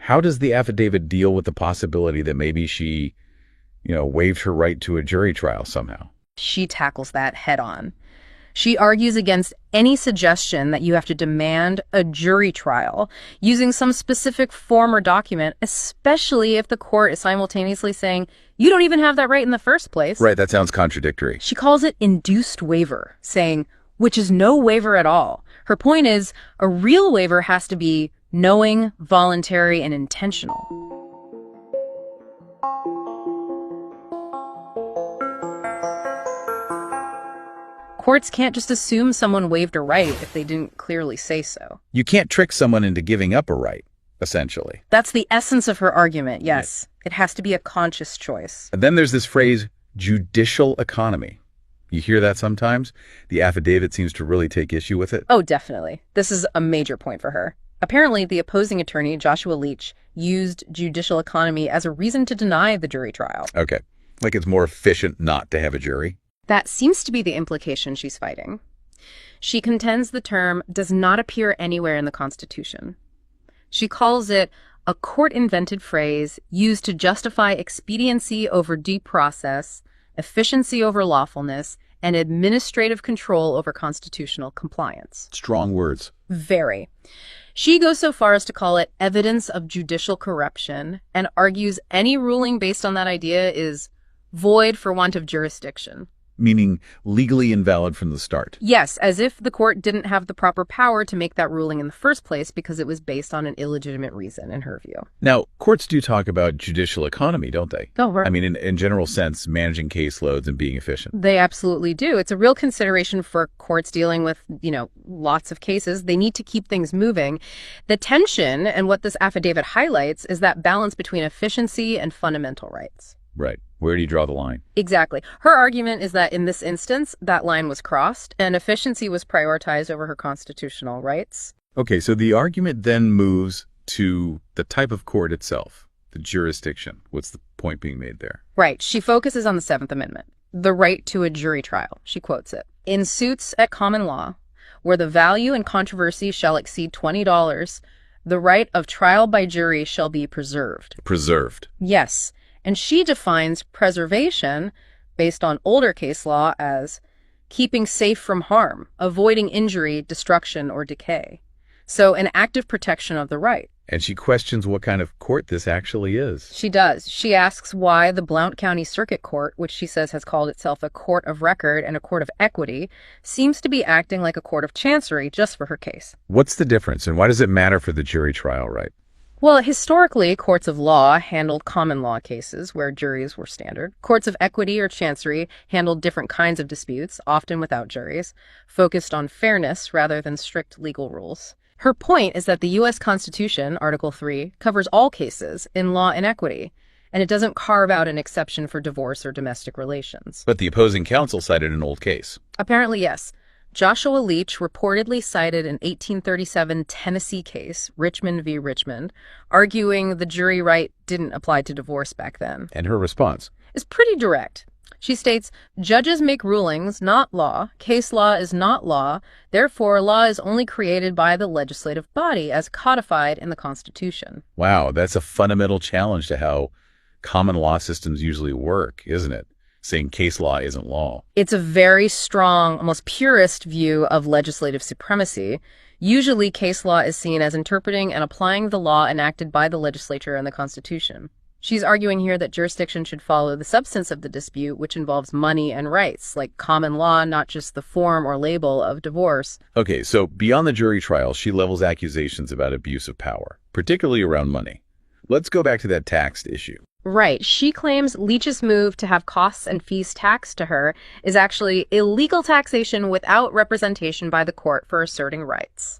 How does the affidavit deal with the possibility that maybe she, waived her right to a jury trial somehow? She tackles that head on. She argues against any suggestion that you have to demand a jury trial using some specific form or document, especially if the court is simultaneously saying, you don't even have that right in the first place. Right, that sounds contradictory. She calls it induced waiver, saying, which is no waiver at all. Her point is, a real waiver has to be knowing, voluntary, and intentional. Courts can't just assume someone waived a right if they didn't clearly say so. You can't trick someone into giving up a right, essentially. That's the essence of her argument, yes. Yeah. It has to be a conscious choice. And then there's this phrase, judicial economy. You hear that sometimes? The affidavit seems to really take issue with it. Oh, definitely. This is a major point for her. Apparently, the opposing attorney, Joshua Leach, used judicial economy as a reason to deny the jury trial. Okay. Like it's more efficient not to have a jury? That seems to be the implication she's fighting. She contends the term does not appear anywhere in the Constitution. She calls it a court-invented phrase used to justify expediency over due process, efficiency over lawfulness, and administrative control over constitutional compliance. Strong words. Very. She goes so far as to call it evidence of judicial corruption and argues any ruling based on that idea is void for want of jurisdiction. Meaning legally invalid from the start. Yes, as if the court didn't have the proper power to make that ruling in the first place because it was based on an illegitimate reason, in her view. Now, courts do talk about judicial economy, don't they? Oh, right. I mean, in general sense, managing caseloads and being efficient. They absolutely do. It's a real consideration for courts dealing with, lots of cases. They need to keep things moving. The tension, and what this affidavit highlights, is that balance between efficiency and fundamental rights. Right. Where do you draw the line? Exactly. Her argument is that in this instance, that line was crossed and efficiency was prioritized over her constitutional rights. Okay, so the argument then moves to the type of court itself, the jurisdiction. What's the point being made there? Right. She focuses on the Seventh Amendment, the right to a jury trial. She quotes it. In suits at common law, where the value and controversy shall exceed $20, the right of trial by jury shall be preserved. Preserved. Yes. And she defines preservation, based on older case law, as keeping safe from harm, avoiding injury, destruction, or decay. So an active protection of the right. And she questions what kind of court this actually is. She does. She asks why the Blount County Circuit Court, which she says has called itself a court of record and a court of equity, seems to be acting like a court of chancery just for her case. What's the difference, and why does it matter for the jury trial right? Well, historically, courts of law handled common law cases where juries were standard. Courts of equity or chancery handled different kinds of disputes, often without juries, focused on fairness rather than strict legal rules. Her point is that the U.S. Constitution, Article 3, covers all cases in law and equity, and it doesn't carve out an exception for divorce or domestic relations. But the opposing counsel cited an old case. Apparently, yes. Joshua Leach reportedly cited an 1837 Tennessee case, Richmond v. Richmond, arguing the jury right didn't apply to divorce back then. And her response is pretty direct. She states, judges make rulings, not law. Case law is not law. Therefore, law is only created by the legislative body as codified in the Constitution. Wow, that's a fundamental challenge to how common law systems usually work, isn't it? Saying case law isn't law. It's a very strong, almost purist view of legislative supremacy. Usually, case law is seen as interpreting and applying the law enacted by the legislature and the Constitution. She's arguing here that jurisdiction should follow the substance of the dispute, which involves money and rights, like common law, not just the form or label of divorce. Okay, so beyond the jury trial, she levels accusations about abuse of power, particularly around money. Let's go back to that taxed issue. Right. She claims Leach's move to have costs and fees taxed to her is actually illegal taxation without representation by the court for asserting rights.